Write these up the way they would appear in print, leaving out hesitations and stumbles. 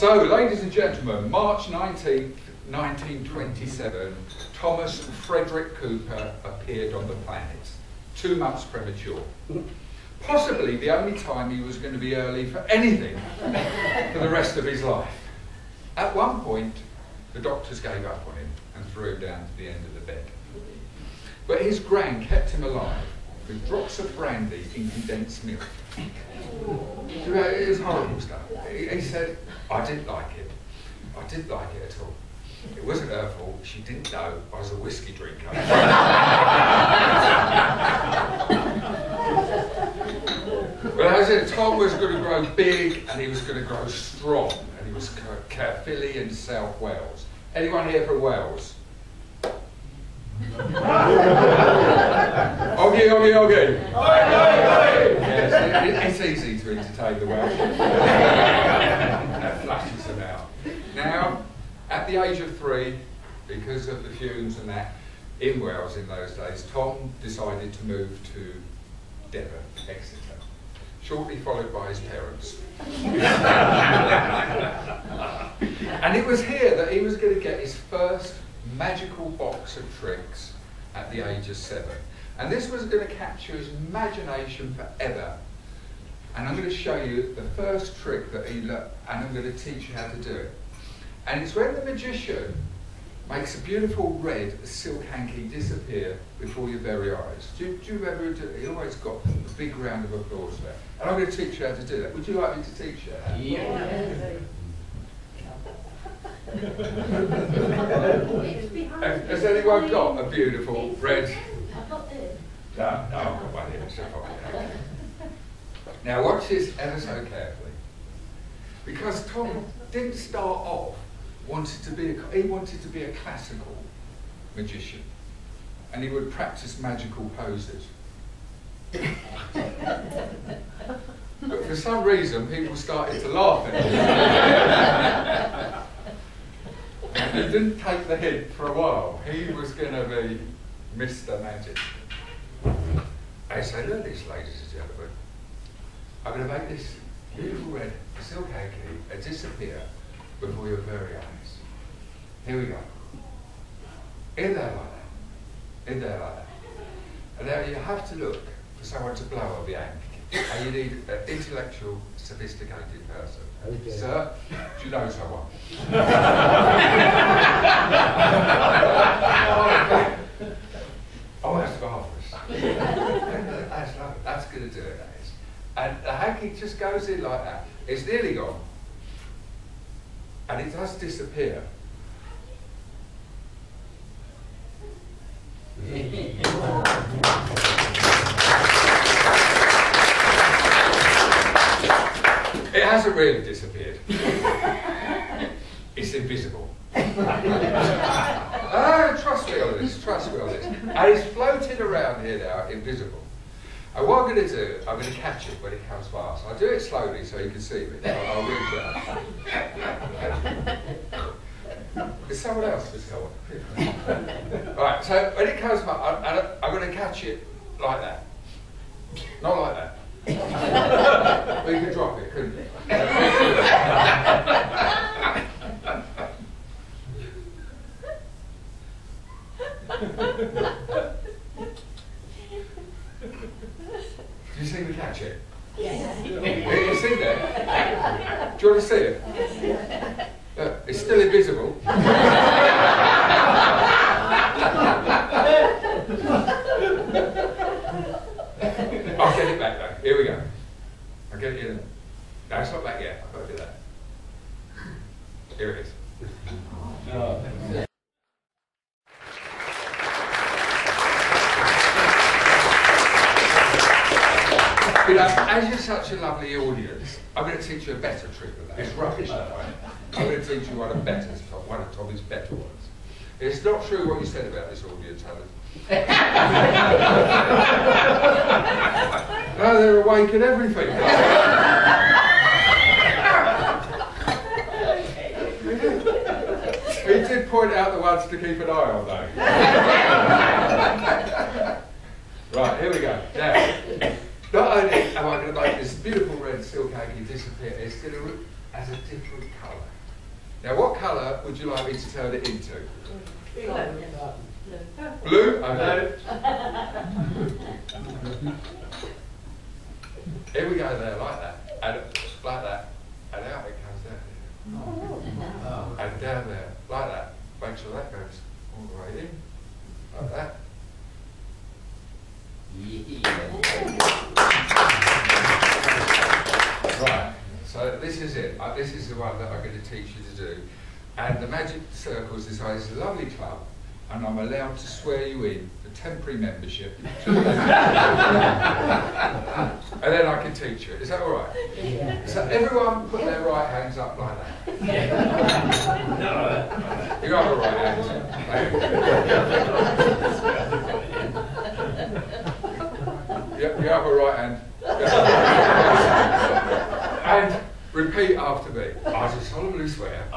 So, ladies and gentlemen, March 19th, 1927, Thomas Frederick Cooper appeared on the planet, 2 months premature. Possibly the only time he was going to be early for anything for the rest of his life. At one point, the doctors gave up on him and threw him down to the end of the bed. But his gran kept him alive with drops of brandy in condensed milk. It was horrible stuff. He said, I didn't like it. I didn't like it at all. It wasn't her fault. She didn't know I was a whiskey drinker. But as I said, Tom was going to grow big and he was going to grow strong. And he was Caerphilly in South Wales. Anyone here from Wales? Oggy, oggy, oggy. Yes, it's easy to entertain the Welsh. That flashes them out. Now, at the age of 3, because of the fumes and that, in Wales in those days, Tom decided to move to Devon, Exeter, shortly followed by his parents. And it was here that he was going to get his first magical box of tricks at the age of 7. And this was going to capture his imagination forever. And I'm going to show you the first trick that he learned, and I'm going to teach you how to do it. And it's when the magician makes a beautiful red silk hanky disappear before your very eyes. Do you remember? He always got a big round of applause there. And I'm going to teach you how to do that. Would you like me to teach you that? Yeah. Has anyone got a beautiful red? I've got this. No, I've got one here. So now watch this ever so carefully, because Tom didn't start off he wanted to be a classical magician, and he would practice magical poses. But for some reason, people started to laugh at him. And he didn't take the hint for a while. He was going to be Mr. Magic. As I learned this, ladies and gentlemen, I'm going to make this beautiful red silk hanky disappear before your very eyes. Here we go. In there like that. In there like that. And now you have to look for someone to blow on the hanky. And you need an intellectual, sophisticated person. Okay. Sir, do you know someone? Oh, that's marvellous. That's going to do it, that is. And the hanky just goes in like that. It's nearly gone. And it does disappear. It hasn't really disappeared. It's invisible. Trust me on this, trust me on this. And it's floating around here now, invisible. And what I'm going to do, I'm going to catch it when it comes past. I'll do it slowly so you can see me. I'll reach out. Is someone else just go on? Alright, so when it comes past, I'm going to catch it like that. Not like that. But you could drop it, couldn't you? Do you see me catch it? Yes. You see that? Do you want to see it? It's still invisible. I'll get it back though. Here we go. I'll get it in. No, it's not back yet. I've got to do that. Here it is. Oh. You know, as you're such a lovely audience, I'm going to teach you a better trick than that. It's rubbish, that way. I'm going to teach you one of Tommy's better ones. It's not true what you said about this audience, Helen. No, they're awake and everything. He did point out the ones to keep an eye on, though. Right, here we go. Now, not only am I going to make this beautiful red silk hanky disappear, it's going to as a different colour. Now, what colour would you like me to turn it into? Blue? Okay. Here we go there, like that, and like that, and out it comes down here. And down there, like that. Make sure that goes all the way in, like that. Right, so this is it. This is the one that I'm going to teach you to do. And the Magic Circles is a lovely club, and I'm allowed to swear you in for temporary membership. And then I can teach you. Is that all right? Yeah. So everyone put their right hands up like that. Yeah. You have a right hand. You have a right hand. And repeat after me. I do solemnly swear. I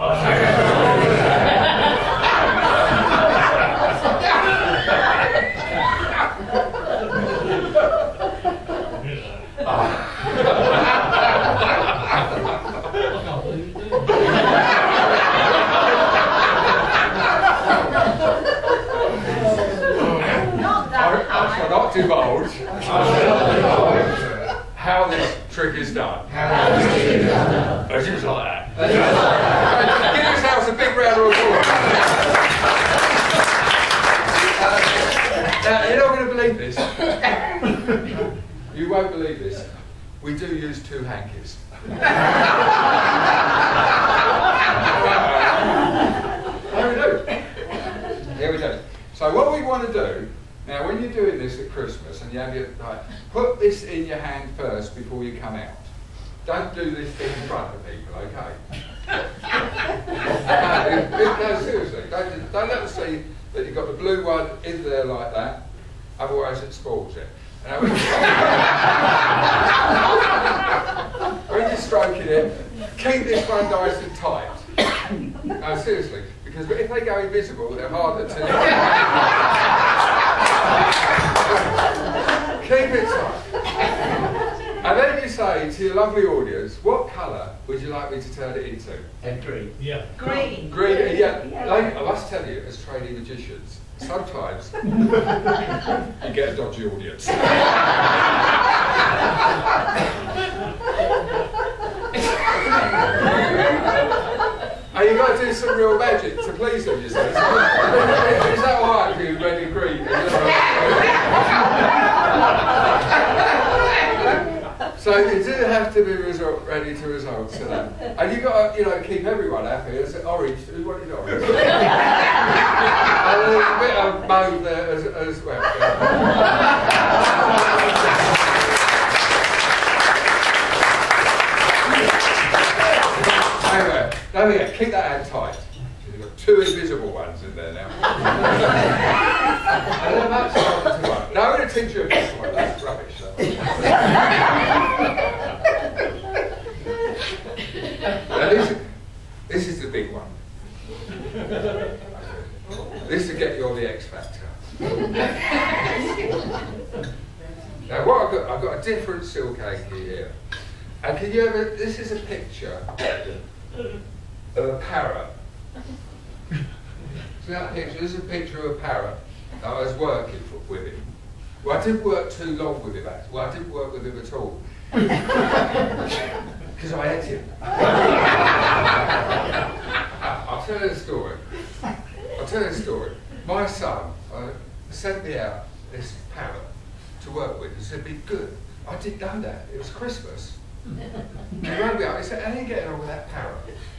shall not divulge how this trick is done. As you like that. Give yourselves a big round of applause. Now, you're not going to believe this. You won't believe this. We do use two hankies. Here we do. Here we go. So what we want to do, now when you're doing this at Christmas and you have your, put this in your hand first before you come out. Don't do this thing in front of people, okay? No, seriously, don't let them see that you've got the blue one in there like that, otherwise it spoils it. Now, when you're stroking it, keep this one nice and tight. No, seriously, because if they go invisible, they're harder to... Keep it tight. And then you say to your lovely audience, what colour would you like me to turn it into? Green. Yeah. Green. Green, yeah. Like, I must tell you, as trading magicians, sometimes you get a dodgy audience. And you've got to do some real magic to please them, you see. Is that all right with you, red and green? So you do have to be ready to result to that. And you've got to, keep everyone happy. It's orange. Who wanted orange? And a little bit of mauve there as well. Anyway, don't forget, keep that hand tight. You've got two invisible ones in there now. And then that's starting to work. Now I'm going to teach you a bit more. That's rubbish. Now this is the big one. This to get you on the X Factor. Now what I've got a different silk hanky here. And can you ever, this is a picture of a parrot. See that picture? This is a picture of a parrot that I was working with him. Well, I didn't work too long with him, actually. Well, I didn't work with him at all. Because I ate him. I'll tell you the story. My son sent me out this parrot to work with. He said, be good. I didn't know that. It was Christmas. He rang me up. He said, how are you getting on with that parrot?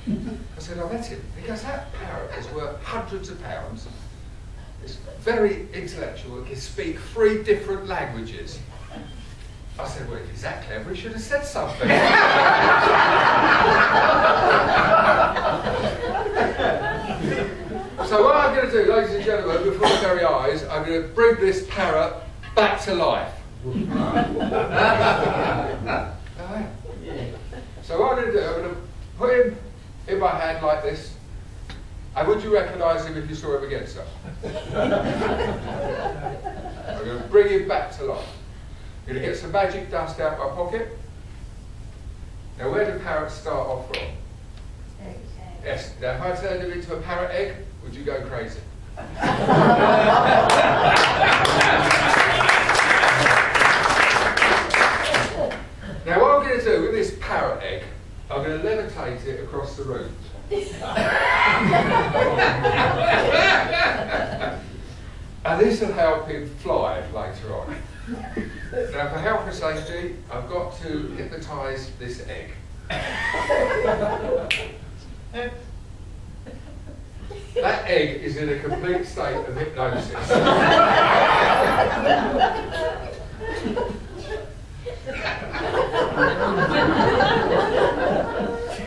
I said, I met him. He goes, that parrot is worth hundreds of pounds. It's very intellectual. It can speak 3 different languages. I said, well, if he's that clever, he should have said something. So what I'm going to do, ladies and gentlemen, before my very eyes, I'm going to bring this parrot back to life. So what I'm going to do, I'm going to put him in my hand like this. And would you recognise him if you saw him against us? I'm going to bring him back to life. I'm going to get some magic dust out of my pocket. Now where do parrots start off from? Yes. Now, if I turned him into a parrot egg, would you go crazy? Now, what I'm going to do with this parrot egg, I'm going to levitate it across the room. And this will help him fly later on. Now, for health and safety, I've got to hypnotise this egg. That egg is in a complete state of hypnosis.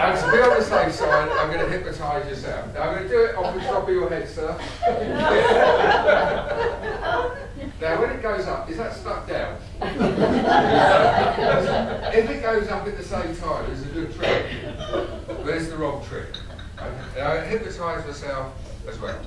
And to be on the safe side, I'm going to hypnotise yourself. Now, I'm going to do it off the top of your head, sir. Now, when it goes up, is that stuck down? If it goes up at the same time, it's a good trick. But it's the wrong trick. Okay. Now, I hypnotise myself as well.